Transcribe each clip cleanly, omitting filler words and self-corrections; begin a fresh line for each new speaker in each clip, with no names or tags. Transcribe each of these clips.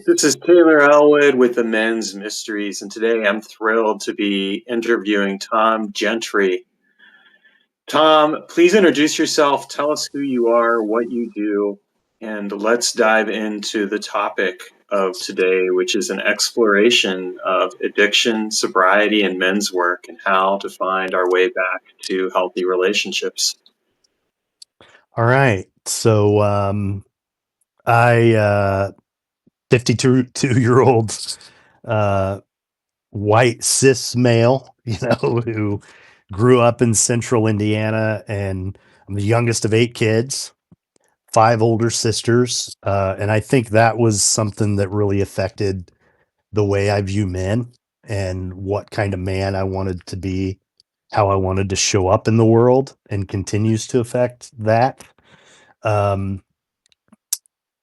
This is Taylor Elwood with the Men's Mysteries, and today I'm thrilled to be interviewing Tom Gentry. Tom, please introduce yourself, tell us who you are, what you do, and let's dive into the topic of today, which is an exploration of addiction, sobriety, and men's work, and how to find our way back to healthy relationships.
All right. So I 52-year-old white cis male, who grew up in central Indiana, and I'm the youngest of 8 kids, 5 older sisters. And I think that was something that really affected the way I view men and what kind of man I wanted to be, how I wanted to show up in the world, and continues to affect that. Um,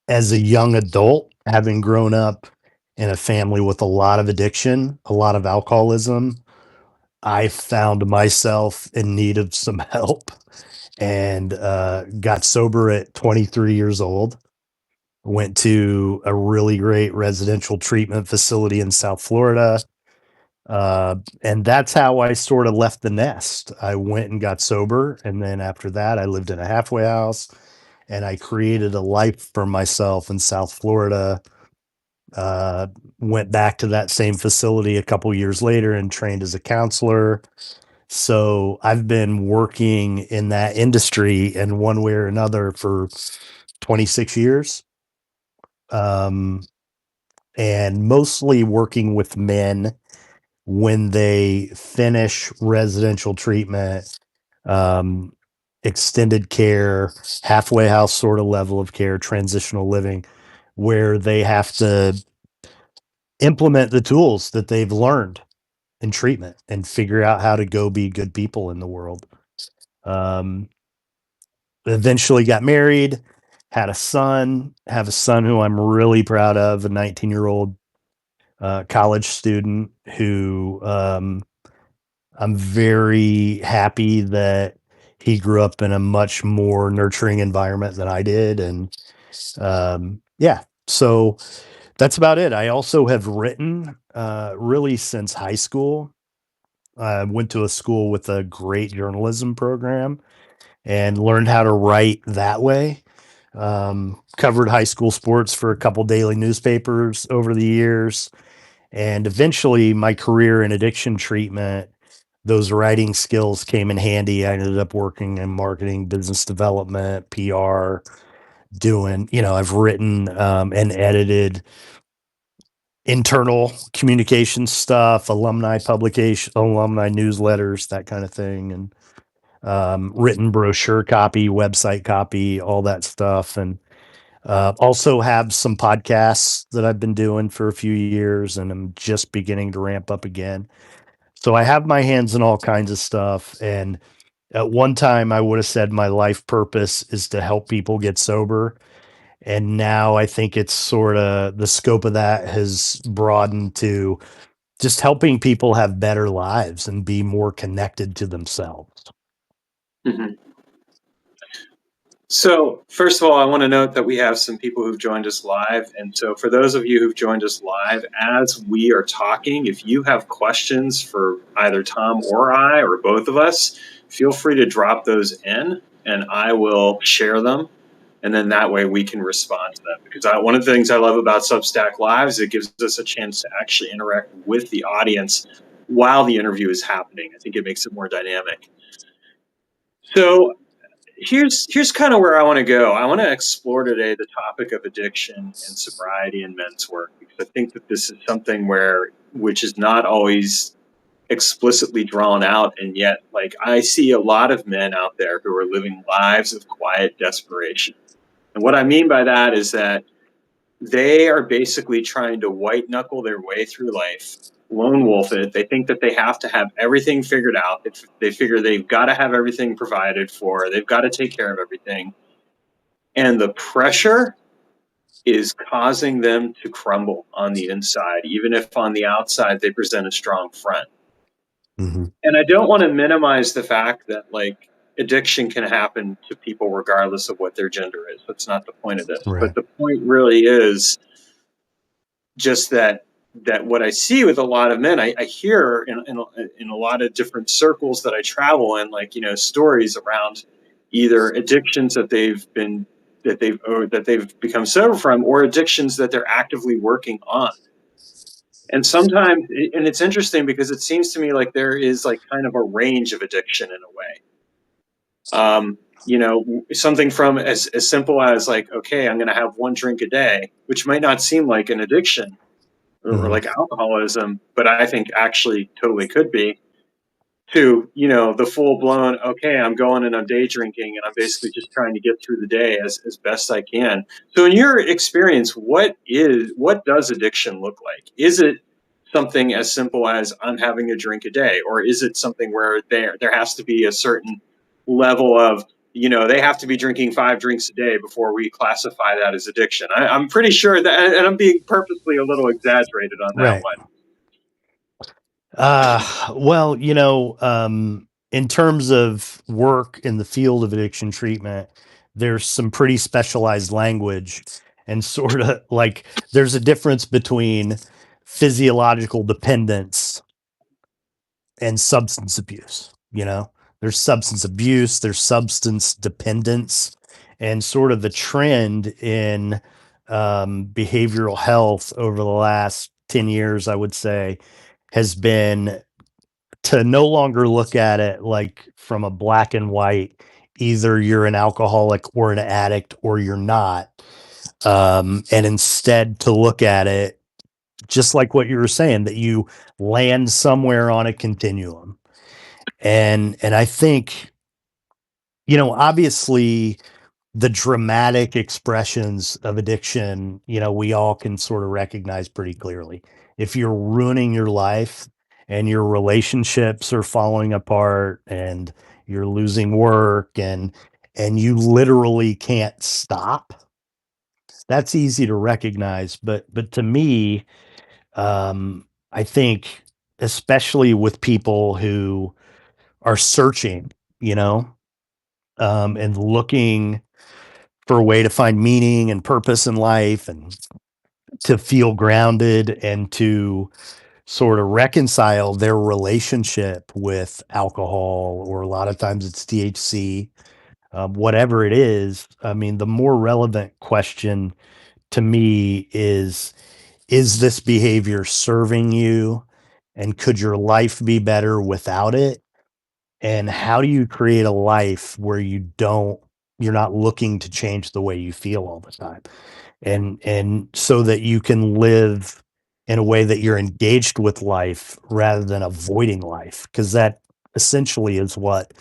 as a young adult, having grown up in a family with a lot of addiction, a lot of alcoholism, I found myself in need of some help and got sober at 23 years old. Went to a really great residential treatment facility in South Florida. And that's how I sort of left the nest. I went and got sober. And then after that, I lived in a halfway house and I created a life for myself in South Florida. Uh, Went back to that same facility a couple years later and trained as a counselor. So I've been working in that industry in one way or another for 26 years. Um, and mostly working with men when they finish residential treatment, um, extended care, halfway house sort of level of care, transitional living, where they have to implement the tools that they've learned in treatment and figure out how to go be good people in the world. Um, Eventually got married, had a son, have a son who I'm really proud of, a 19-year-old college student who I'm very happy that he grew up in a much more nurturing environment than I did. And yeah, so that's about it. I also have written really since high school. I went to a school with a great journalism program and learned how to write that way. Covered high school sports for a couple daily newspapers over the years. And eventually, my career in addiction treatment, those writing skills came in handy. I ended up working in marketing, business development, PR, I've written and edited internal communication stuff, alumni publication, alumni newsletters, that kind of thing, and written brochure copy, website copy, all that stuff. And also have some podcasts that I've been doing for a few years and I'm just beginning to ramp up again. So I have my hands in all kinds of stuff. And at one time, I would have said my life purpose is to help people get sober. And now I think it's sort of the scope of that has broadened to just helping people have better lives and be more connected to themselves.
Mhm. So, first of all, I want to note that we have some people who've joined us live. And so, for those of you who've joined us live, as we are talking, if you have questions for either Tom or I or both of us, feel free to drop those in and I will share them. And then that way we can respond to them. Because one of the things I love about Substack Lives, it gives us a chance to actually interact with the audience while the interview is happening. I think it makes it more dynamic. So, here's kind of where I want to go. I want to explore today the topic of addiction and sobriety in men's work, because I think that this is something which is not always explicitly drawn out, and yet like I see a lot of men out there who are living lives of quiet desperation. And what I mean by that is that they are basically trying to white knuckle their way through life, lone wolf it. They think that they have to have everything figured out. They figure they've got to have everything provided for. They've got to take care of everything. And the pressure is causing them to crumble on the inside, even if on the outside they present a strong front.
Mm-hmm.
And I don't want to minimize the fact that like addiction can happen to people regardless of what their gender is. That's not the point of this.
Right.
But the point really is just that what I see with a lot of men, I hear in a lot of different circles that I travel in, like, stories around either addictions that they've become sober from, or addictions that they're actively working on. And sometimes, and it's interesting because it seems to me like there is like kind of a range of addiction in a way. Something from as simple as like, okay, I'm going to have one drink a day, which might not seem like an addiction or
Mhm.
like alcoholism, but I think actually totally could be, to, the full blown, okay, I'm going and I'm day drinking and I'm basically just trying to get through the day as best I can. So in your experience, what does addiction look like? Is it something as simple as I'm having a drink a day, or is it something where there has to be a certain level of, they have to be drinking 5 drinks a day before we classify that as addiction? I'm pretty sure that, and I'm being purposely a little exaggerated on that
Right.
one.
Well, in terms of work in the field of addiction treatment, there's some pretty specialized language and sort of like there's a difference between physiological dependence and substance abuse. There's substance abuse, there's substance dependence, and sort of the trend in behavioral health over the last 10 years, I would say, has been to no longer look at it like from a black and white, either you're an alcoholic or an addict or you're not. And instead to look at it just like what you were saying, that you land somewhere on a continuum. And I think, obviously the dramatic expressions of addiction, we all can sort of recognize pretty clearly. If you're ruining your life and your relationships are falling apart and you're losing work and you literally can't stop, that's easy to recognize. But to me, I think especially with people who are searching, you know, and looking for a way to find meaning and purpose in life and to feel grounded and to sort of reconcile their relationship with alcohol, or a lot of times it's THC, whatever it is. I mean, the more relevant question to me is this behavior serving you? And could your life be better without it? And how do you create a life where you're not looking to change the way you feel all the time? And so that you can live in a way that you're engaged with life rather than avoiding life, because that essentially is what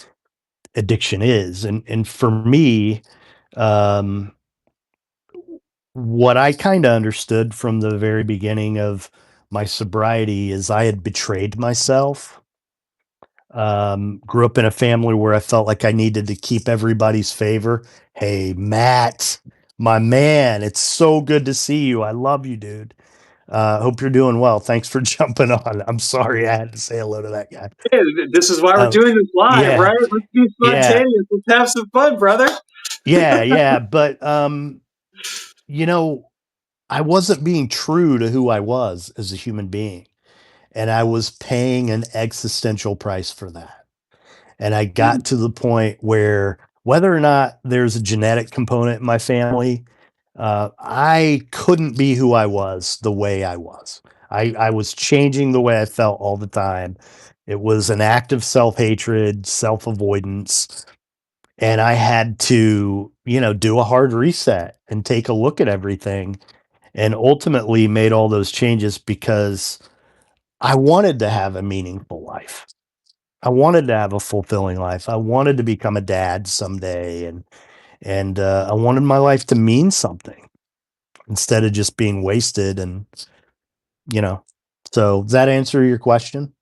addiction is. And for me, um, what I kind of understood from the very beginning of my sobriety is I had betrayed myself. Grew up in a family where I felt like I needed to keep everybody's favor. Hey, Matt, my man, it's so good to see you. I love you, dude. Hope you're doing well. Thanks for jumping on. I'm sorry I had to say hello to that guy.
Hey, this is why we're
Um,
doing this live,
yeah,
right? Let's be
yeah,
spontaneous. Let's have some fun, brother.
yeah. But you know, I wasn't being true to who I was as a human being, and I was paying an existential price for that. And I got to the point where whether or not there's a genetic component in my family, I couldn't be who I was the way I was. I was changing the way I felt all the time. It was an act of self hatred, self avoidance. And I had to, do a hard reset and take a look at everything, and ultimately made all those changes because I wanted to have a meaningful life. I wanted to have a fulfilling life. I wanted to become a dad someday, and I wanted my life to mean something instead of just being wasted. And you know, so does that answer your question?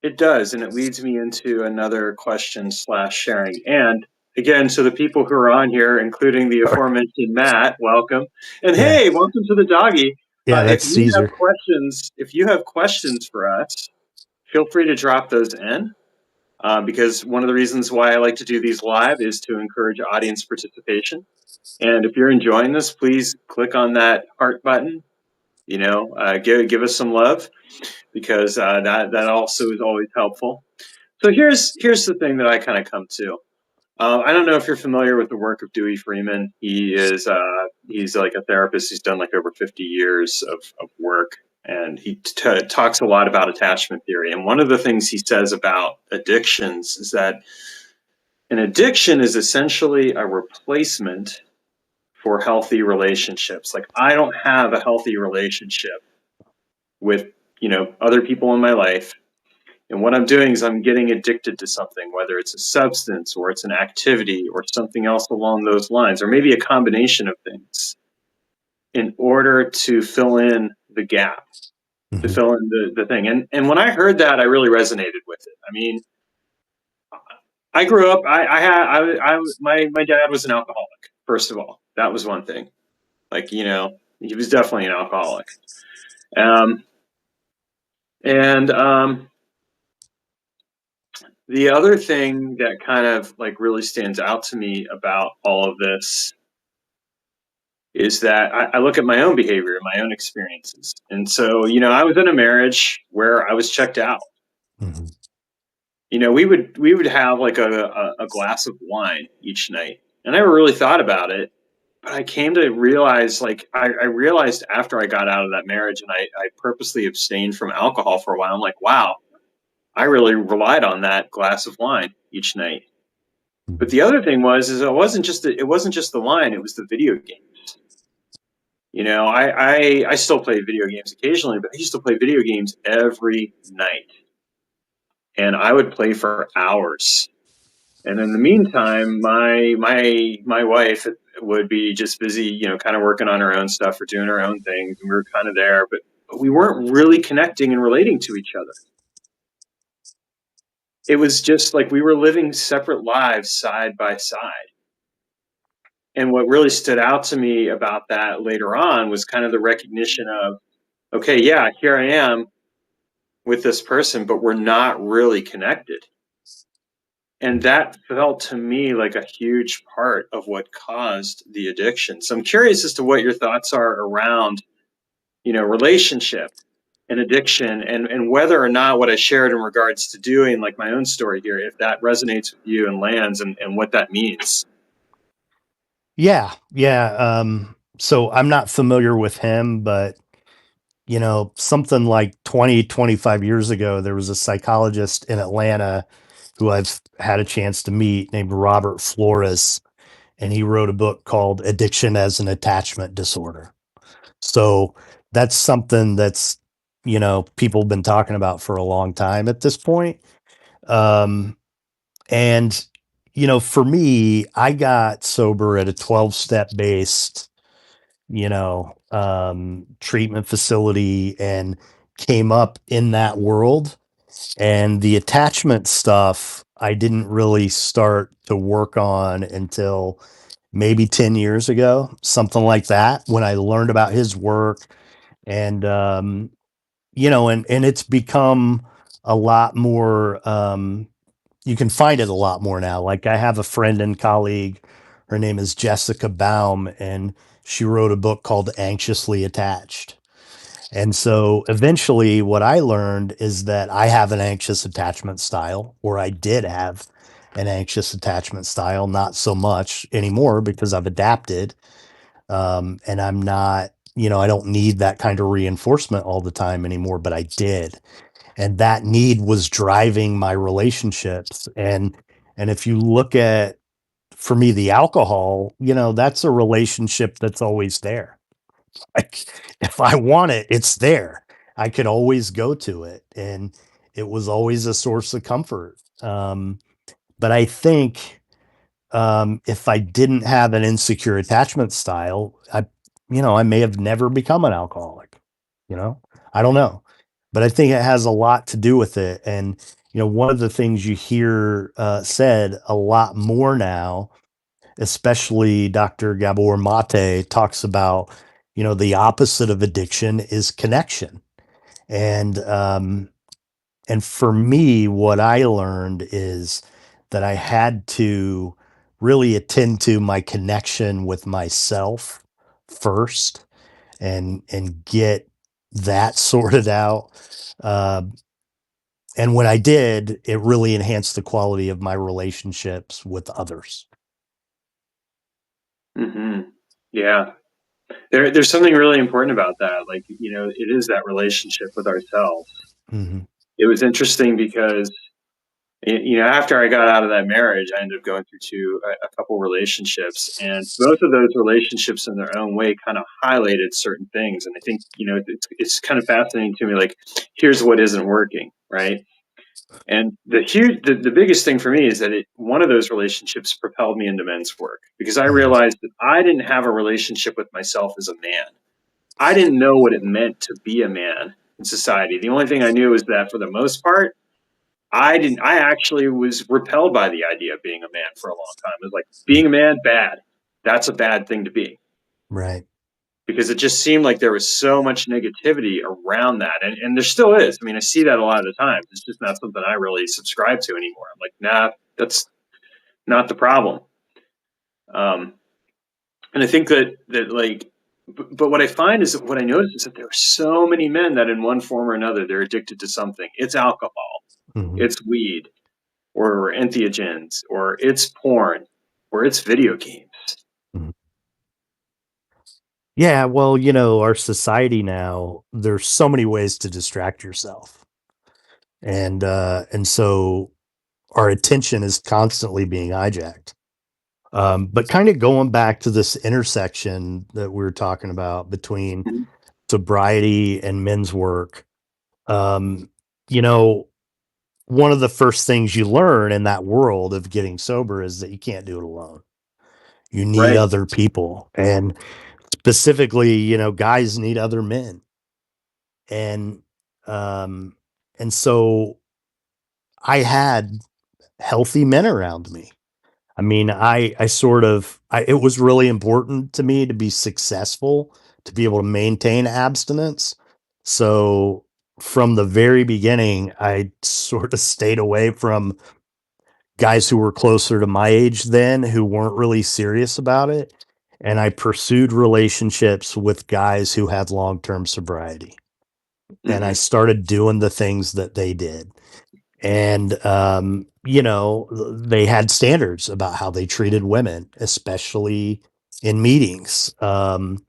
It does, and it leads me into another question slash sharing. And again, to the people who are on here, including the
Sure.
aforementioned Matt, welcome. And
Yeah,
hey, welcome to the doggy.
yeah,
If
that's
you have
Caesar.
questions, for us, feel free to drop those in. Because one of the reasons why I like to do these live is to encourage audience participation. And if you're enjoying this, please click on that heart button, Give us some love, because that also is always helpful. So here's the thing that I kind of come to. I don't know if you're familiar with the work of Dewey Freeman. He's like a therapist. He's done like over 50 years of work, and he talks a lot about attachment theory. And one of the things he says about addictions is that an addiction is essentially a replacement for healthy relationships. Like, I don't have a healthy relationship with other people in my life, and what I'm doing is I'm getting addicted to something, whether it's a substance or it's an activity or something else along those lines, or maybe a combination of things, in order to fill in the gap, to
Mhm.
fill in the thing. And when I heard that, I really resonated with it. I mean, I grew up. My dad was an alcoholic. First of all, that was one thing. Like, he was definitely an alcoholic. Um, and The other thing that kind of like really stands out to me about all of this is that I look at my own behavior, my own experiences. And so, I was in a marriage where I was checked out.
Mhm.
We would have like a glass of wine each night. And I never really thought about it, but I came to realize, like, I realized after I got out of that marriage and I purposely abstained from alcohol for a while. I'm like, wow, I really relied on that glass of wine each night. But
Mhm.
the other thing is it wasn't just the wine, it was the video games. I still play video games occasionally, but I used to play video games every night, and I would play for hours. And in the meantime, my wife would be just busy, kind of working on her own stuff or doing her own things, and we were kind of there, but we weren't really connecting and relating to each other. It was just like we were living separate lives side by side. And what really stood out to me about that later on was kind of the recognition of, okay, yeah, here I am with this person, but we're not really connected. And that felt to me like a huge part of what caused the addiction. So I'm curious as to what your thoughts are around, relationship and addiction, and whether or not what I shared in regards to doing like my own story here, if that resonates with you and lands, and what that means.
Yeah, yeah. So I'm not familiar with him, but something like 20, 25 years ago, there was a psychologist in Atlanta who I've had a chance to meet named Robert Flores, and he wrote a book called Addiction as an Attachment Disorder. So that's something that's, people have been talking about for a long time at this point. Um, and, for me, I got sober at a 12-step based, treatment facility and came up in that world. And the attachment stuff, I didn't really start to work on until maybe 10 years ago, something like that, when I learned about his work. And, and it's become a lot more, you can find it a lot more now. Like, I have a friend and colleague, her name is Jessica Baum, and she wrote a book called Anxiously Attached. And so eventually what I learned is that I have an anxious attachment style, or I did have an anxious attachment style, not so much anymore because I've adapted. And I'm not, I don't need that kind of reinforcement all the time anymore, but I did. And that need was driving my relationships. And if you look at, for me, the alcohol, that's a relationship that's always there. Like, if I want it, it's there. I could always go to it, and it was always a source of comfort. But I think, if I didn't have an insecure attachment style, I may have never become an alcoholic. You know, I don't know, but I think it has a lot to do with it. And one of the things you hear said a lot more now, especially Dr. Gabor Mate talks about, the opposite of addiction is connection. And and for me, what I learned is that I had to really attend to my connection with myself first, and get that sorted out. Uh, and when I did, it really enhanced the quality of my relationships with others.
Hmm. Yeah. There's something really important about that. Like, it is that relationship with ourselves.
Hmm.
It was interesting because, after I got out of that marriage, I ended up going through a couple relationships, and both of those relationships in their own way kind of highlighted certain things. And I think, it's kind of fascinating to me, like, here's what isn't working, right? And the biggest thing for me is that one of those relationships propelled me into men's work because I
Hmm.
realized that I didn't have a relationship with myself as a man. I didn't know what it meant to be a man in society. The only thing I knew is that for the most part, I actually was repelled by the idea of being a man for a long time. It was like being a man, bad. That's a bad thing to be
Right.
because it just seemed like there was so much negativity around that. And there still is. I mean, I see that a lot of the times. It's just not something I really subscribe to anymore. I'm like, nah, that's not the problem. Um, and I think that like, but what I find is that what I notice is that there are so many men that in one form or another, they're addicted to something. It's alcohol,
Hmm.
it's weed, or entheogens, or it's porn, or it's video games.
Hmm. Yeah, well, our society now, there's so many ways to distract yourself. And so our attention is constantly being hijacked. But kind of going back to this intersection that we were talking about between
Mhm.
sobriety and men's work, um, you know, one of the first things you learn in that world of getting sober is that you can't do it alone. You need
Right.
other people. And specifically, guys need other men. And um and so I had healthy men around me. I mean, it was really important to me to be successful, to be able to maintain abstinence. So from the very beginning, I sort of stayed away from guys who were closer to my age then who weren't really serious about it. And I pursued relationships with guys who had long term sobriety. And I
Hmm.
started doing the things that they did. And, they had standards about how they treated women, especially in meetings. And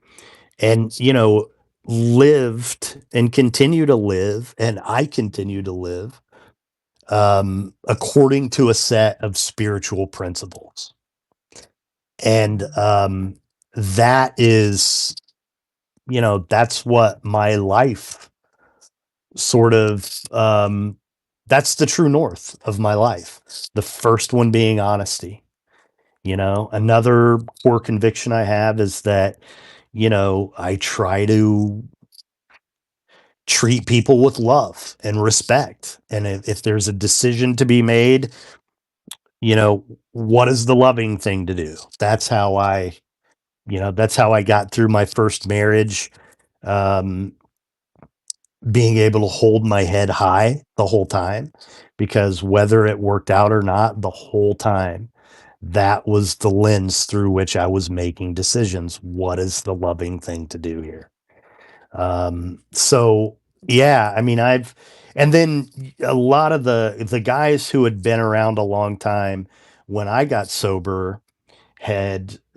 lived and continue to live, and I continue to live according to a set of spiritual principles. And that is, that's what my life sort of, that's the true north of my life. The first one being honesty. Another core conviction I have is that, I try to treat people with love and respect. And if there's a decision to be made, what is the loving thing to do? That's how I got through my first marriage. Um, Being able to hold my head high the whole time, because whether it worked out or not, the whole time, that was the lens through which I was making decisions. What is the loving thing to do here? So yeah, I mean, and then a lot of the guys who had been around a long time when I got sober,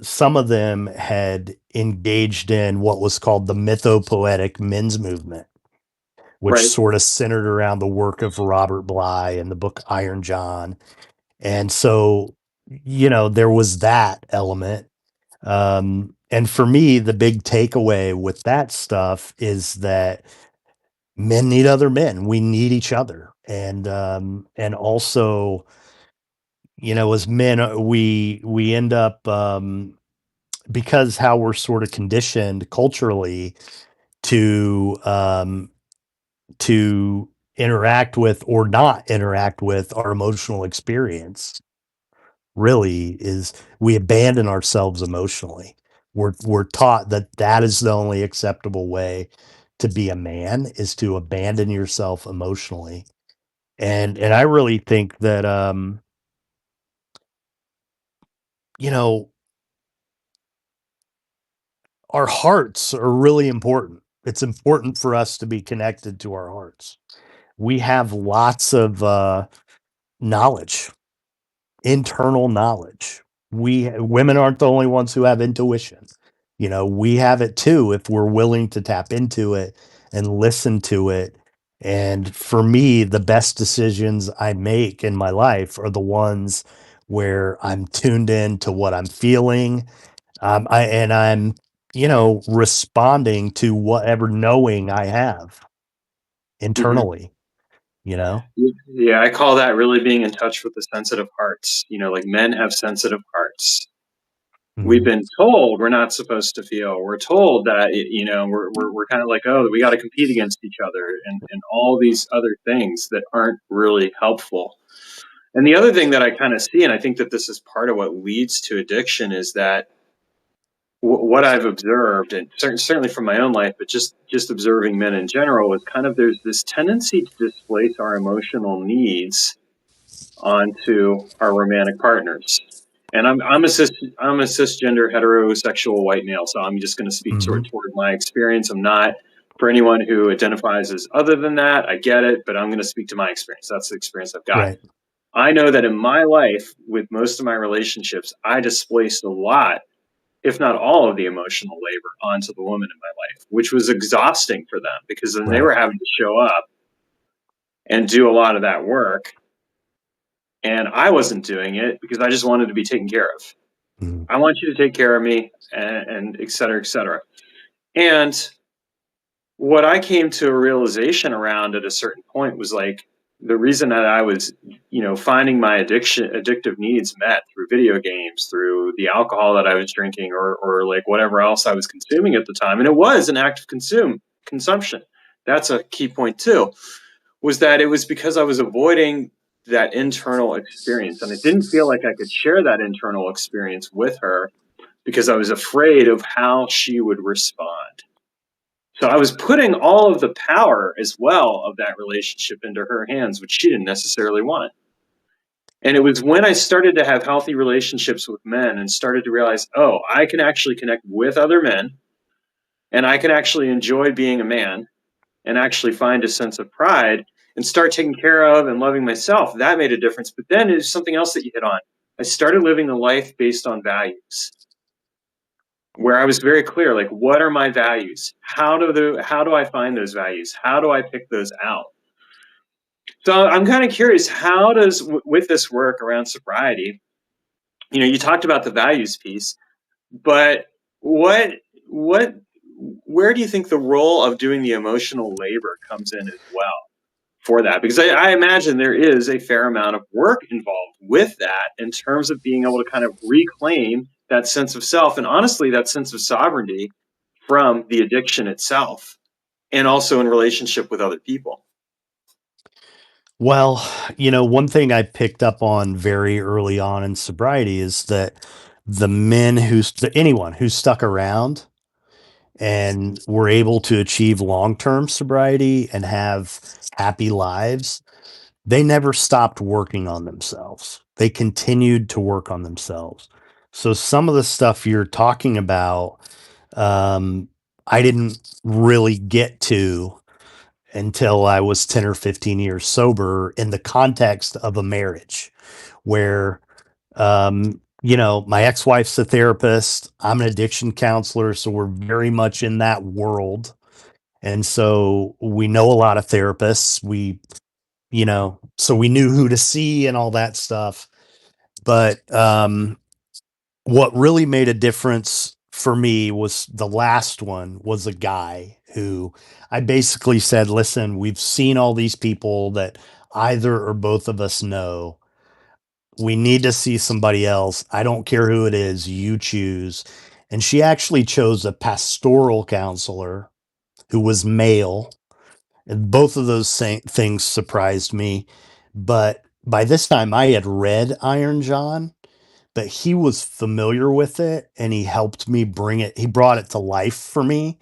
some of them had engaged in what was called the mythopoetic men's movement, which
Right.
sort of centered around the work of Robert Bly and the book Iron John. And so, there was that element. And for me, the big takeaway with that stuff is that men need other men. We need each other. And also, as men, we end up, because how we're sort of conditioned culturally to, to interact with or not interact with our emotional experience, really, is we abandon ourselves emotionally. We're taught that that is the only acceptable way to be a man, is to abandon yourself emotionally. And I really think that, you know our hearts are really important. It's important for us to be connected to our hearts. We have lots of knowledge, internal knowledge. We women aren't the only ones who have intuition. You know, we have it too if we're willing to tap into it and listen to it. And for me, the best decisions I make in my life are the ones where I'm tuned in to what I'm feeling. I'm, you know, responding to whatever knowing I have
Hmm.
internally, you know?
Yeah, I call that really being in touch with the sensitive hearts. You know, like men have sensitive hearts. We've
Mhm.
been told we're not supposed to feel. We're told that you know we're kind of like, oh, we got to compete against each other and all these other things that aren't really helpful. And the other thing that I kind of see, and I think that this is part of what leads to addiction, is that what I've observed, and certainly from my own life, but just observing men in general, is kind of there's this tendency to displace our emotional needs onto our romantic partners. And I'm a cisgender heterosexual white male, so I'm just going to speak
Mhm.
toward my experience. I'm not for anyone who identifies as other than that. I get it, but I'm going to speak to my experience. That's the experience I've got.
Right.
I know that in my life, with most of my relationships, I displaced a lot, if not all, of the emotional labor onto the woman in my life, which was exhausting for them because then they
Right.
were having to show up and do a lot of that work. And I wasn't doing it because I just wanted to be taken care of.
Mhm.
I want you to take care of me and et cetera, et cetera. And what I came to a realization around at a certain point was like the reason that I was, you know, finding my addictive needs met through video games, through the alcohol that I was drinking, or like whatever else I was consuming at the time. And it was an active consumption. That's a key point too, was that it was because I was avoiding that internal experience. And I didn't feel like I could share that internal experience with her because I was afraid of how she would respond. So I was putting all of the power as well of that relationship into her hands, which she didn't necessarily want. And it was when I started to have healthy relationships with men and started to realize, oh, I can actually connect with other men and I can actually enjoy being a man and actually find a sense of pride and start taking care of and loving myself. That made a difference. But then there's something else that you hit on. I started living a life based on values, where I was very clear, like, what are my values? How do I find those values? How do I pick those out? So I'm kind of curious, how does with this work around sobriety, you know, you talked about the values piece, but what what where do you think the role of doing the emotional labor comes in as well for that? Because I imagine there is a fair amount of work involved with that in terms of being able to kind of reclaim that sense of self and honestly that sense of sovereignty from the addiction itself and also in relationship with other people.
Well, you know, one thing I picked up on very early on in sobriety is that the men anyone who stuck around and were able to achieve long-term sobriety and have happy lives, they never stopped working on themselves. They continued to work on themselves. So some of the stuff you're talking about, um, I didn't really get to until I was 10 or 15 years sober in the context of a marriage where, you know, my ex-wife's a therapist. I'm an addiction counselor. So we're very much in that world. And so we know a lot of therapists. You know, so we knew who to see and all that stuff. But what really made a difference for me was the last one was a guy who I basically said, listen, we've seen all these people that either or both of us know. We need to see somebody else. I don't care who it is, you choose. And she actually chose a pastoral counselor who was male. And both of those things surprised me. But by this time, I had read Iron John, but he was familiar with it and he helped me bring it. He brought it to life for me.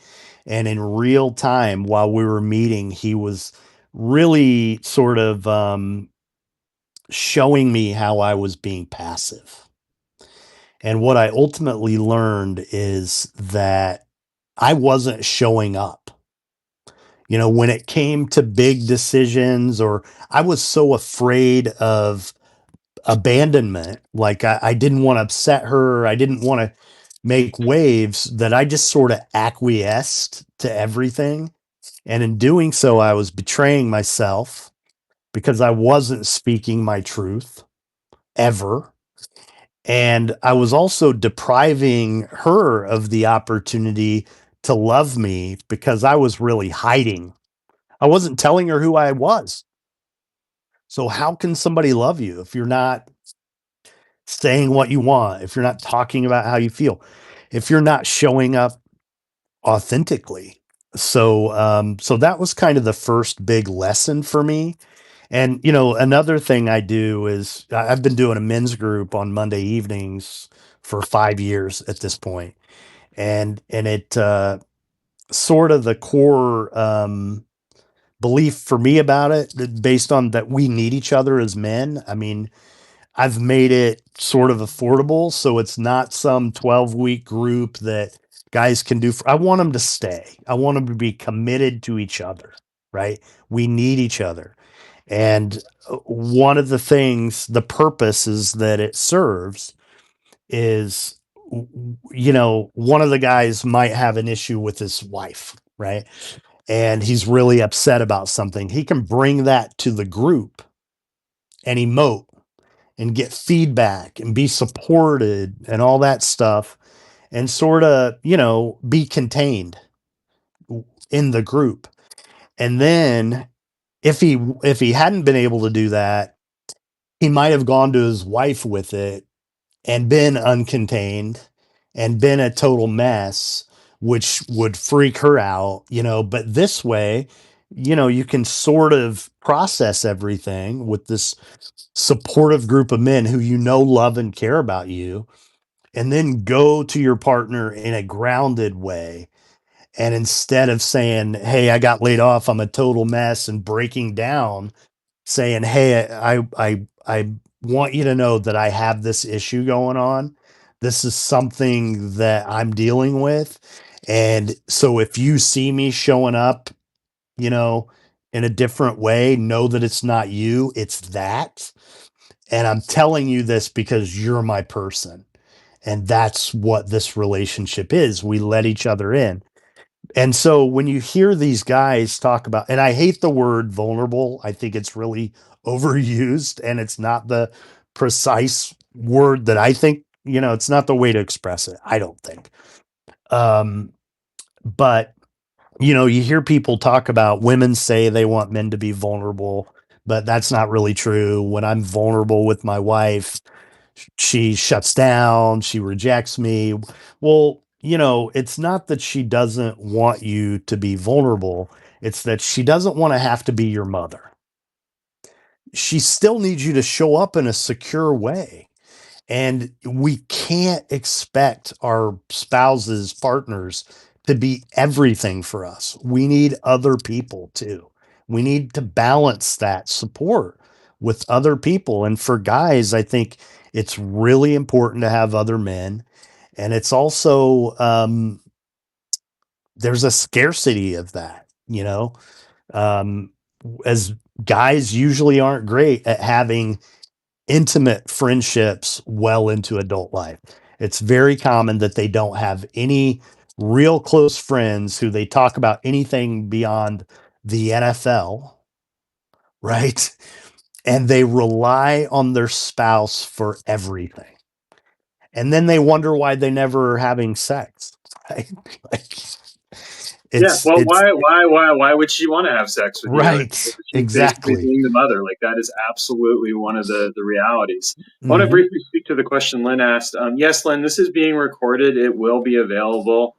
And in real time, while we were meeting, he was really sort of showing me how I was being passive. And what I ultimately learned is that I wasn't showing up. When it came to big decisions, or I was so afraid of abandonment, like I didn't want to upset her, I didn't want to make waves, that I just sort of acquiesced to everything. And in doing so, I was betraying myself because I wasn't speaking my truth ever. And I was also depriving her of the opportunity to love me because I was really hiding. I wasn't telling her who I was. So, how can somebody love you if you're not saying what you want, if you're not talking about how you feel, if you're not showing up authentically? So that was kind of the first big lesson for me. And another thing I do is I've been doing a men's group on Monday evenings for 5 years at this point, and it sort of the core belief for me about it, based on that we need each other as men. I mean, I've made it sort of affordable, so it's not some 12-week group that guys can do. I want them to stay. I want them to be committed to each other, right? We need each other. And one of the things, the purposes that it serves is, one of the guys might have an issue with his wife, right? And he's really upset about something. He can bring that to the group and emote and get feedback and be supported and all that stuff, and sort of, be contained in the group. And then if he hadn't been able to do that, he might have gone to his wife with it and been uncontained and been a total mess, which would freak her out, but this way, you can sort of process everything with this supportive group of men who love and care about you, and then go to your partner in a grounded way. And instead of saying, "Hey, I got laid off, I'm a total mess," and breaking down, saying, "Hey, I want you to know that I have this issue going on. This is something that I'm dealing with. And so if you see me showing up, you know, in a different way, know that it's not you, it's that. And I'm telling you this because you're my person." And that's what this relationship is. We let each other in. And so when you hear these guys talk about, and I hate the word vulnerable, I think it's really overused, and it's not the precise word that I think, it's not the way to express it, I don't think. Um, but, you hear people talk about, women say they want men to be vulnerable, but that's not really true. When I'm vulnerable with my wife, she shuts down, she rejects me. Well, it's not that she doesn't want you to be vulnerable, it's that she doesn't want to have to be your mother. She still needs you to show up in a secure way. And we can't expect our spouses, partners, to be everything for us. We need other people too. We need to balance that support with other people. And for guys, I think it's really important to have other men. And it's also, there's a scarcity of that, um, as guys usually aren't great at having intimate friendships well into adult life. It's very common that they don't have any real close friends who they talk about anything beyond the NFL, right? And they rely on their spouse for everything. And then they wonder why they never are having sex, right? Like,
Yeah. Well,
it's
why would she want to have sex with you?
right.
She's basically
Exactly.
being the mother. Like that is absolutely one of the realities. I want to
Hmm.
briefly speak to the question Lynn asked. Yes, Lynn, this is being recorded. It will be available.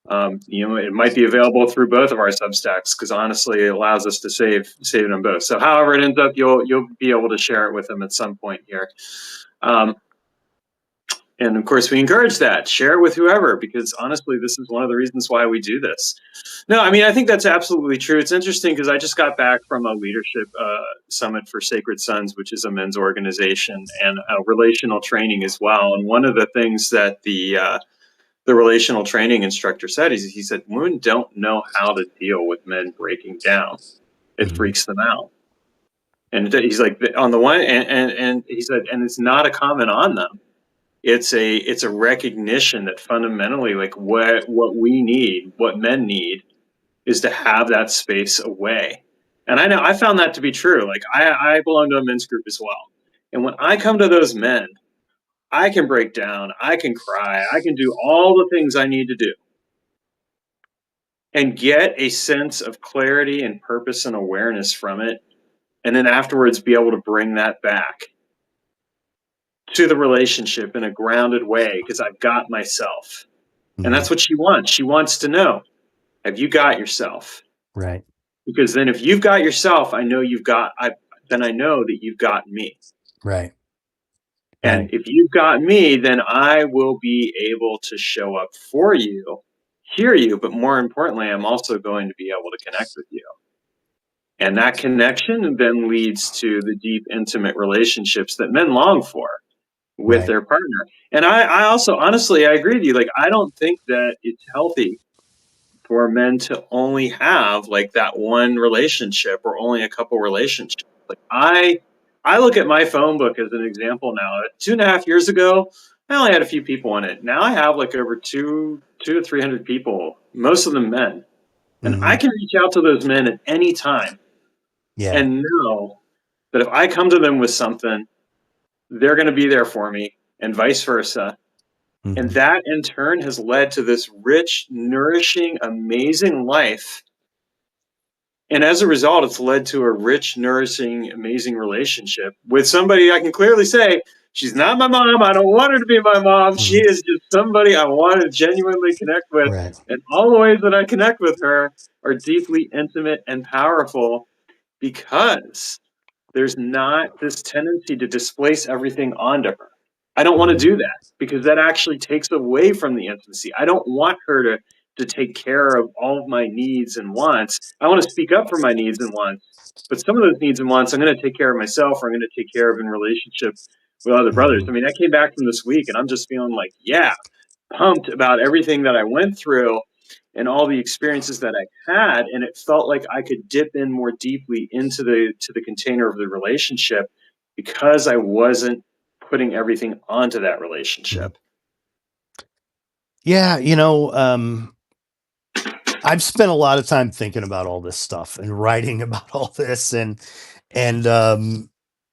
It might be available through both of our Substacks because honestly, it allows us to save them both. So however it ends up, you'll be able to share it with them at some point here. And of course, we encourage that. Share it with whoever, because honestly, this is one of the reasons why we do this. No, I mean, I think that's absolutely true. It's interesting because I just got back from a leadership summit for Sacred Sons, which is a men's organization, and relational training as well. And one of the things that the the relational training instructor said. He said, women don't know how to deal with men breaking down. It
Mhm.
freaks them out. And he's like, on the one, and he said, and it's not a comment on them. It's a recognition that fundamentally, like what we need, what men need, is to have that space away. And I know I found that to be true. Like I belong to a men's group as well. And when I come to those men, I can break down, I can cry, I can do all the things I need to do and get a sense of clarity and purpose and awareness from it. And then afterwards be able to bring that back to the relationship in a grounded way because I've got myself. And
Mhm.
that's what she wants. She wants to know, have you got yourself?
Right.
Because then if you've got yourself, then I know that you've got me.
Right.
And
Right.
if you've got me, then I will be able to show up for you, hear you, but more importantly, I'm also going to be able to connect with you. And that connection then leads to the deep, intimate relationships that men long for with
Right.
their partner. And I also, honestly, I agree with you. Like, I don't think that it's healthy for men to only have like that one relationship or only a couple relationships. Like I look at my phone book as an example now. 2.5 years ago, I only had a few people in it. Now I have like over two to 300 people, most of them men. And I
Mhm.
can reach out to those men at any time
Yeah.
and know that if I come to them with something, they're going to be there for me and vice versa. And
Mhm.
that in turn has led to this rich, nourishing, amazing life. And as a result, it's led to a rich, nourishing, amazing relationship with somebody I can clearly say, she's not my mom. I don't want her to be my mom. She
Mhm.
is just somebody I want to genuinely connect with.
Right.
And all the ways that I connect with her are deeply intimate and powerful because there's not this tendency to displace everything onto her. I don't want to
Mhm.
do that because that actually takes away from the intimacy. I don't want her to take care of all of my needs and wants. I want to speak up for my needs and wants. But some of those needs and wants I'm going to take care of myself or I'm going to take care of in relationship with other brothers.
Mhm.
I mean, I came back from this week and I'm just feeling like, yeah, pumped about everything that I went through and all the experiences that I had, and it felt like I could dip in more deeply into the container of the relationship because I wasn't putting everything onto that
Mhm.
relationship.
Yeah, I've spent a lot of time thinking about all this stuff and writing about all this and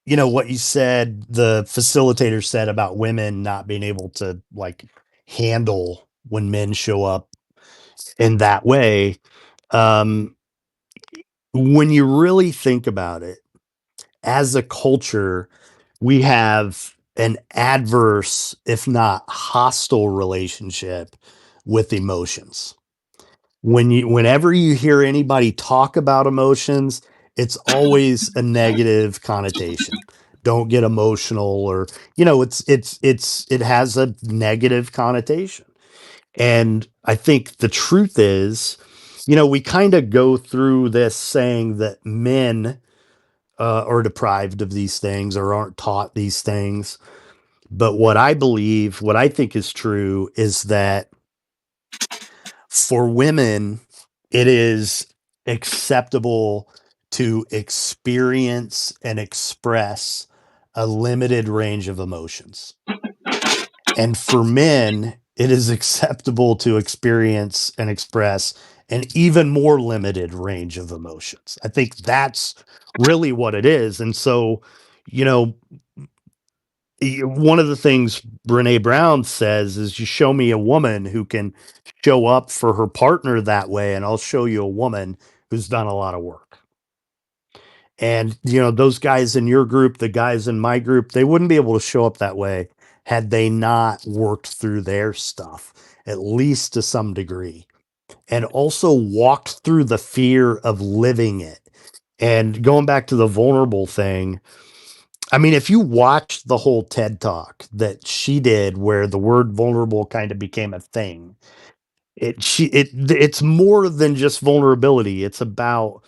what you said, the facilitator said about women not being able to like handle when men show up in that way. Um, when you really think about it, as a culture, we have an adverse, if not hostile relationship with emotions. Whenever you hear anybody talk about emotions, it's always a negative connotation. Don't get emotional, or it has a negative connotation. And I think the truth is, we kind of go through this saying that men are deprived of these things or aren't taught these things. But what I think is true is that for women, it is acceptable to experience and express a limited range of emotions. And for men, it is acceptable to experience and express an even more limited range of emotions. I think that's really what it is. And so, you know, one of the things Brene Brown says is, you show me a woman who can show up for her partner that way, and I'll show you a woman who's done a lot of work. And, those guys in your group, the guys in my group, they wouldn't be able to show up that way had they not worked through their stuff, at least to some degree, and also walked through the fear of living it. And going back to the vulnerable thing, I mean, if you watch the whole TED talk that she did, where the word vulnerable kind of became a thing, it's more than just vulnerability. It's about,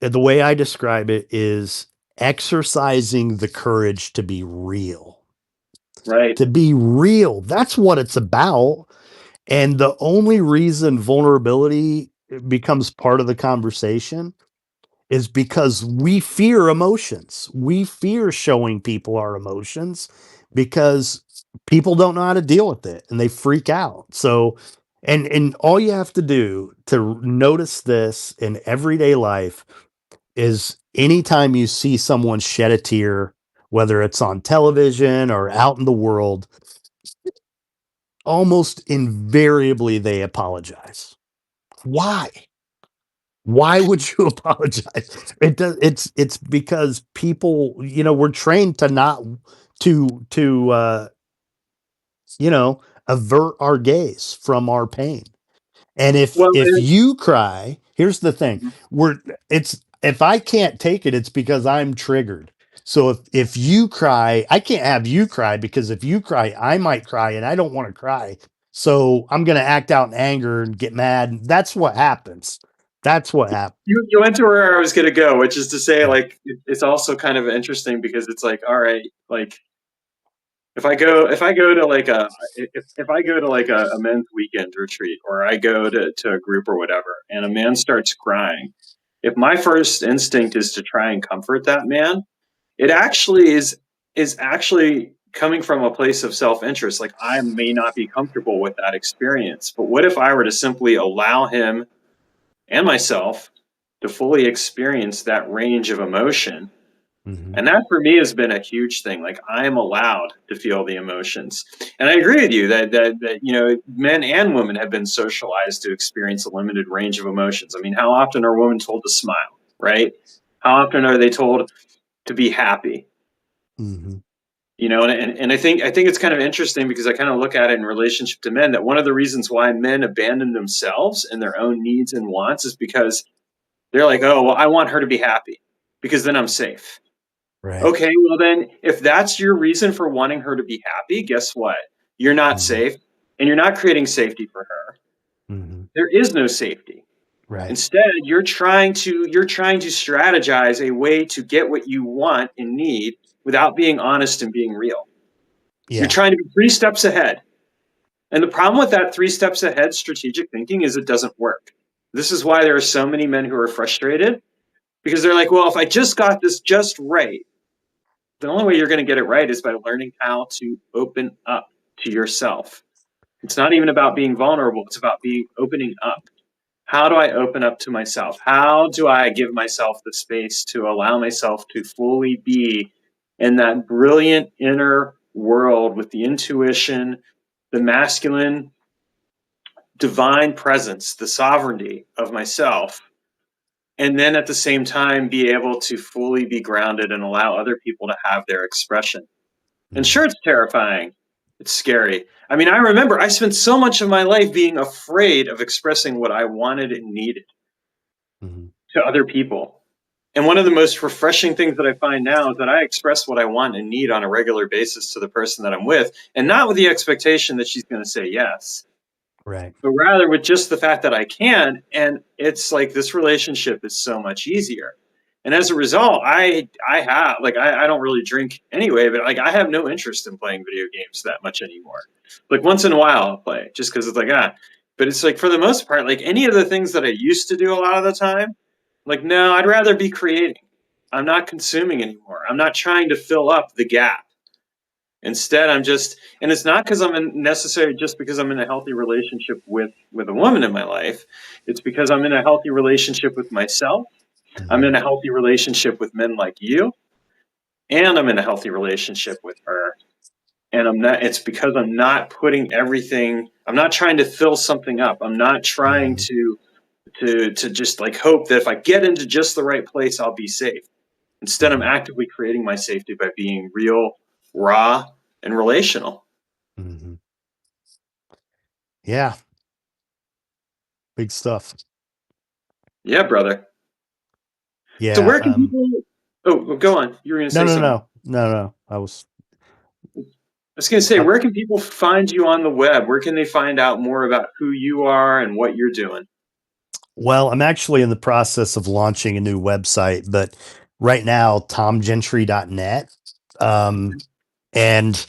the way I describe it is exercising the courage to be real.
Right.
To be real. That's what it's about. And the only reason vulnerability becomes part of the conversation is because we fear emotions. We fear showing people our emotions because people don't know how to deal with it and they freak out. So, and all you have to do to notice this in everyday life is anytime you see someone shed a tear, whether it's on television or out in the world, almost invariably they apologize. Why? Why would you apologize? It's because people, we're trained to not to avert our gaze from our pain. And
Well,
if you cry, here's the thing. We're it's If I can't take it, it's because I'm triggered. So if you cry, I can't have you cry, because if you cry, I might cry and I don't want to cry. So I'm going to act out in anger and get mad. That's what happens. That's what happens.
you went to where I was going to go, which is to say,
Yeah.
like, it's also kind of interesting because it's like, all right, like, if I go to like if I go to like a men's weekend retreat, or I go to a group or whatever, and a man starts crying, if my first instinct is to try and comfort that man, it actually is actually coming from a place of self-interest. Like, I may not be comfortable with that experience, but what if I were to simply allow him and myself to fully experience that range of emotion?
Mhm.
And that for me has been a huge thing. Like, I am allowed to feel the emotions. And I agree with you that men and women have been socialized to experience a limited range of emotions. I mean, how often are women told to smile, right? How often are they told to be happy?
Mhm.
And I think it's kind of interesting because I kind of look at it in relationship to men, that one of the reasons why men abandon themselves and their own needs and wants is because they're like, oh, well, I want her to be happy because then I'm safe.
Right.
Okay, well then, if that's your reason for wanting her to be happy, guess what? You're not
Mhm.
safe, and you're not creating safety for her.
Mhm.
There is no safety.
Right.
Instead, you're trying to strategize a way to get what you want and need without being honest and being real. You're
Yeah.
trying to be 3 steps ahead. And the problem with that 3 steps ahead strategic thinking is it doesn't work. This is why there are so many men who are frustrated, because they're like, well, if I just got this just right, the only way you're going to get it right is by learning how to open up to yourself. It's not even about being vulnerable, it's about being opening up. How do I open up to myself? How do I give myself the space to allow myself to fully be in that brilliant inner world with the intuition, the masculine divine presence, the sovereignty of myself, and then at the same time be able to fully be grounded and allow other people to have their expression? And
Mhm.
sure, it's terrifying. It's scary. I mean, I remember I spent so much of my life being afraid of expressing what I wanted and needed
Mhm.
to other people. And one of the most refreshing things that I find now is that I express what I want and need on a regular basis to the person that I'm with, and not with the expectation that she's going to say yes,
Right.
but rather with just the fact that I can. And it's like this relationship is so much easier. And as a result, I have like I don't really drink anyway, but like I have no interest in playing video games that much anymore. Like once in a while I'll play just because it's like but it's like for the most part, like any of the things that I used to do a lot of the time, like no, I'd rather be creating. I'm not consuming anymore. I'm not trying to fill up the gap. Instead, I'm just, and it's not because I'm in necessarily just because I'm in a healthy relationship with a woman in my life. It's because I'm in a healthy relationship with myself. I'm
Mhm.
in a healthy relationship with men like you, and I'm in a healthy relationship with her. And I'm not. It's because I'm not putting everything. I'm not trying to fill something up. I'm not trying
Mhm.
to just like hope that if I get into just the right place, I'll be safe. Instead, I'm
Mhm.
actively creating my safety by being real, raw, and relational.
Mhm. Yeah, big stuff.
Yeah, brother. So
Yeah,
where can people? Oh, go on. You were going to
no,
say
no,
something.
no. No, no. I was
I was going to say,
uh,
where can people find you on the web? Where can they find out more about who you are and what you're doing?
well, I'm actually in the process of launching a new website, but right now, tomgentry.net. And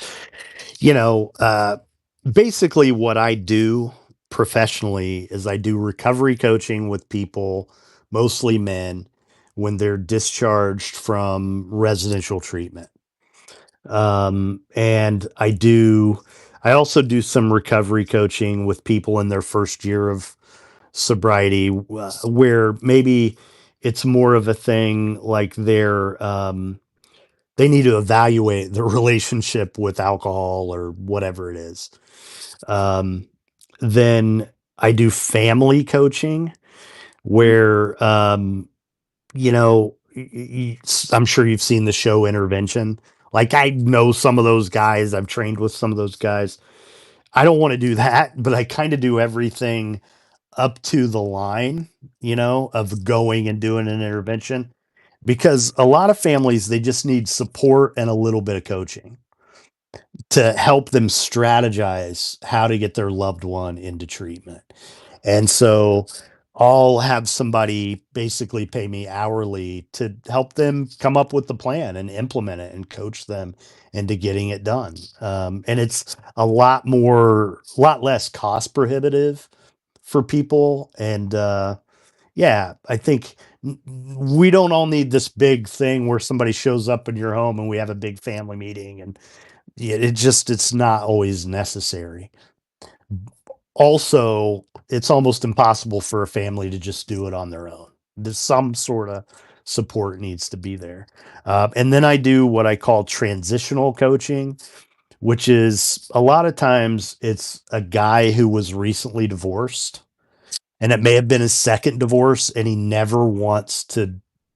you know, uh basically what I do professionally is I do recovery coaching with people, mostly men, when they're discharged from residential treatment. And I also do some recovery coaching with people in their first year of sobriety, where maybe it's more of a thing like they need to evaluate their relationship with alcohol or whatever it is. Um, then I do family coaching where, you know, I'm sure you've seen the show Intervention. Like, I know some of those guys, I've trained with some of those guys. I don't want to do that, but I kind of do everything up to the line, of going and doing an intervention, because a lot of families, they just need support and a little bit of coaching to help them strategize how to get their loved one into treatment. And so I'll have somebody basically pay me hourly to help them come up with the plan and implement it and coach them into getting it done. And it's a lot less cost prohibitive for people. And yeah, I think we don't all need this big thing where somebody shows up in your home and we have a big family meeting, and yeah, it's not always necessary. Also, it's almost impossible for a family to just do it on their own. There's some sort of support needs to be there. And then I do what I call transitional coaching, which is a lot of times it's a guy who was recently divorced, and it may have been his second divorce, and he never wants to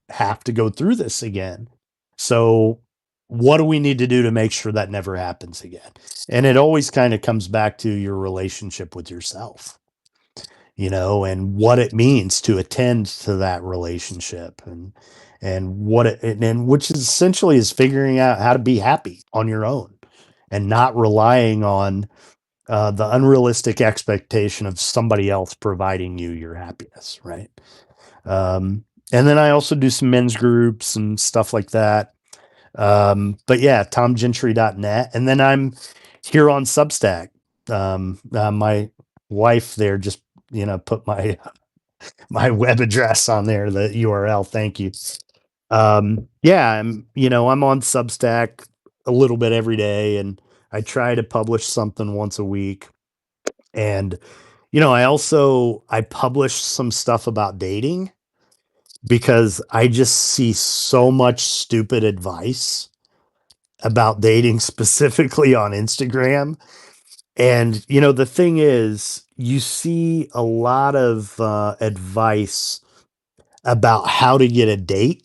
have to go through this again. So what do we need to do to make sure that never happens again? And it always kind of comes back to your relationship with yourself, and what it means to attend to that relationship, and what it and which is essentially is figuring out how to be happy on your own and not relying on the unrealistic expectation of somebody else providing you your happiness, right? And then I also do some men's groups and stuff like that. But yeah, tomgentry.net. And then I'm here on Substack. My wife there just, put my web address on there, the URL. Thank you. Yeah, I'm on Substack a little bit every day, and I try to publish something once a week. And I publish some stuff about dating because I just see so much stupid advice about dating specifically on Instagram. And the thing is, you see a lot of advice about how to get a date,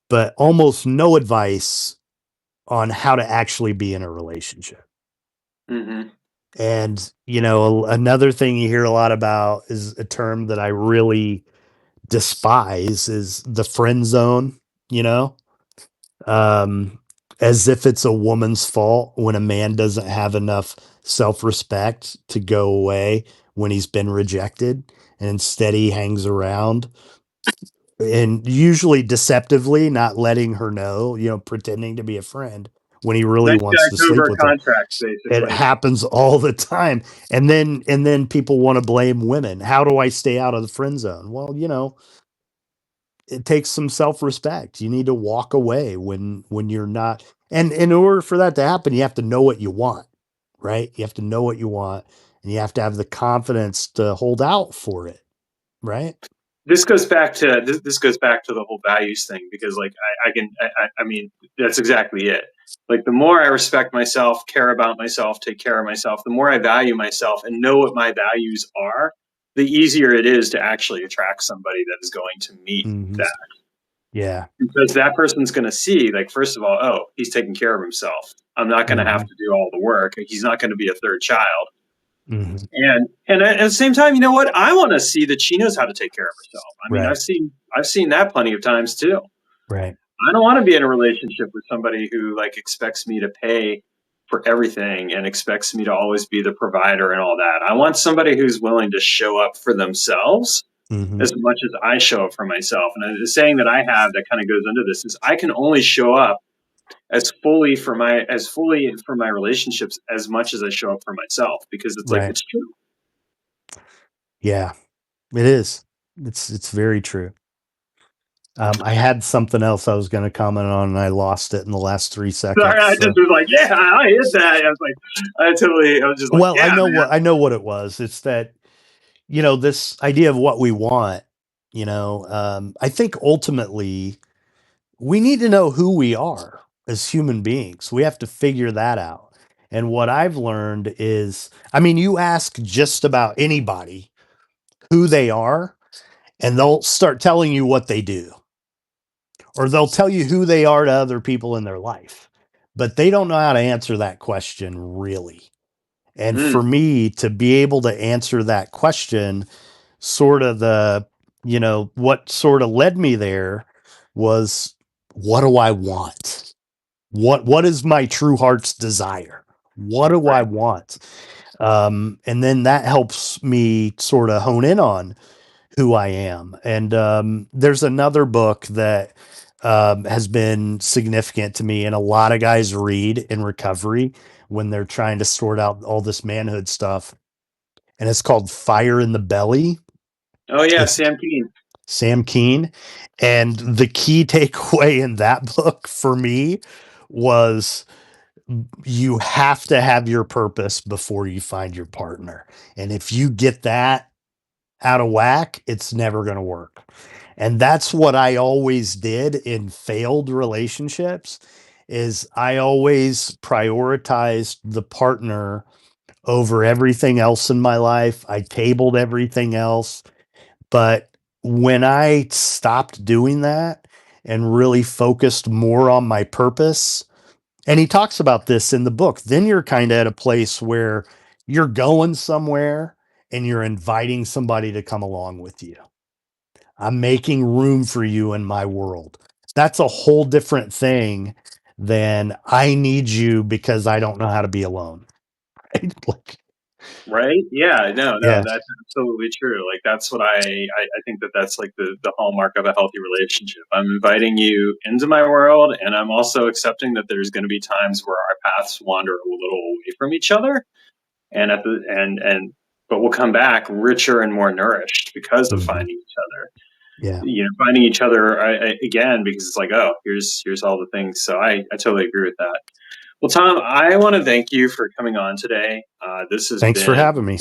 but almost no advice on how to actually be in a relationship.
Mm-hmm.
And another thing you hear a lot about is a term that I really despise, is the friend zone, you know, um, as if it's a woman's fault when a man doesn't have enough self respect to go away when he's been rejected. And instead he hangs around and usually deceptively, not letting her know, pretending to be a friend when he really
Nice
wants to
guys
sleep
over
with her.
contracts,
It
basically.
happens all the time. And then people want to blame women. How do I stay out of the friend zone? Well, it takes some self-respect. You need to walk away when you're not. And in order for that to happen, you have to know what you want, right? You have to know what you want, and you have to have the confidence to hold out for it, right?
This goes back to the whole values thing, because like I mean, that's exactly it. Like, the more I respect myself, care about myself, take care of myself, the more I value myself and know what my values are, the easier it is to actually attract somebody that is going to meet
Hmm.
that.
Yeah.
Because that person's going to see, like, first of all, oh, he's taking care of himself. I'm not going to have
Hmm.
to do all the work. He's not going to be a third child.
Hmm.
And at the same time, you know what? I want to see that she knows how to take care of herself. I mean,
Right.
I've seen that plenty of times too.
Right.
I don't want to be in a relationship with somebody who like expects me to pay for everything and expects me to always be the provider and all that. I want somebody who's willing to show up for themselves
Hmm.
as much as I show up for myself. And the saying that I have that kind of goes into this is, I can only show up as fully for my relationships as much as I show up for myself, because it's like,
Right.
it's true.
Yeah, it is. It's very true. I had something else I was going to comment on, and I lost it in the last 3
Sorry,
seconds.
I just
So,
was like, yeah, I hit that. I was like, I was just like,
well,
yeah, man.
I know what it was. It's that, this idea of what we want. I think ultimately we need to know who we are as human beings. We have to figure that out. And what I've learned is, I mean, you ask just about anybody who they are, and they'll start telling you what they do, or they'll tell you who they are to other people in their life, but they don't know how to answer that question really. And
Mm,
for me to be able to answer that question, sort of what sort of led me there was, what do I want? What is my true heart's desire? What do I
right.
want? And then that helps me sort of hone in on who I am. And there's another book that has been significant to me, and a lot of guys read in recovery when they're trying to sort out all this manhood stuff. And it's called Fire in the Belly.
Oh yeah,
It's
Sam Keen.
Sam Keen. And the key takeaway in that book for me was, you have to have your purpose before you find your partner. And if you get that out of whack, it's never going to work. And that's what I always did in failed relationships, is I always prioritized the partner over everything else in my life. I tabled everything else. But when I stopped doing that and really focused more on my purpose, and he talks about this in the book, then you're kind of at a place where you're going somewhere and you're inviting somebody to come along with you. I'm making room for you in my world. That's a whole different thing than I need you because I don't know how to be alone. Right? Like,
Right? Yeah, no,
yeah.
that's absolutely true. Like that's what I think that that's like the hallmark of a healthy relationship. I'm inviting you into my world, and I'm also accepting that there's going to be times where our paths wander a little away from each other, and but we'll come back richer and more nourished because of
Mhm.
finding each other.
Yeah.
Finding each other again, because it's like, oh, here's all the things. So I totally agree with that. Well, Tom, I want to thank you for coming on today. This has
Thanks for
been
having me.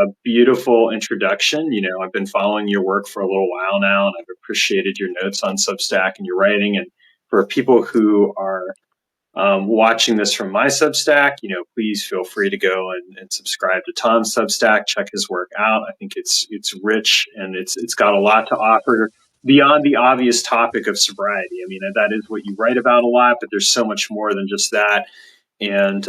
a beautiful introduction. I've been following your work for a little while now, and I've appreciated your notes on Substack and your writing. And for people who are watching this from my Substack, please feel free to go and subscribe to Tom's Substack. Check his work out. I think it's rich, and it's got a lot to offer beyond the obvious topic of sobriety. I mean, that is what you write about a lot, but there's so much more than just that. And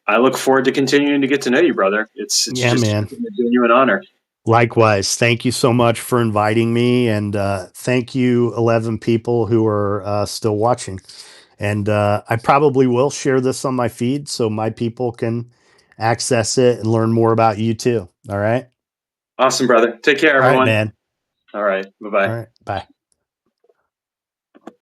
I look forward to continuing to get to know you, brother. It's
Yeah,
just
man.
been a genuine honor.
Likewise. Thank you so much for inviting me. And thank you, 11 people who are still watching. And I probably will share this on my feed so my people can access it and learn more about you too. All right.
Awesome, brother. Take care,
All right,
everyone.
man.
All right. Bye
All
bye.
right. Bye.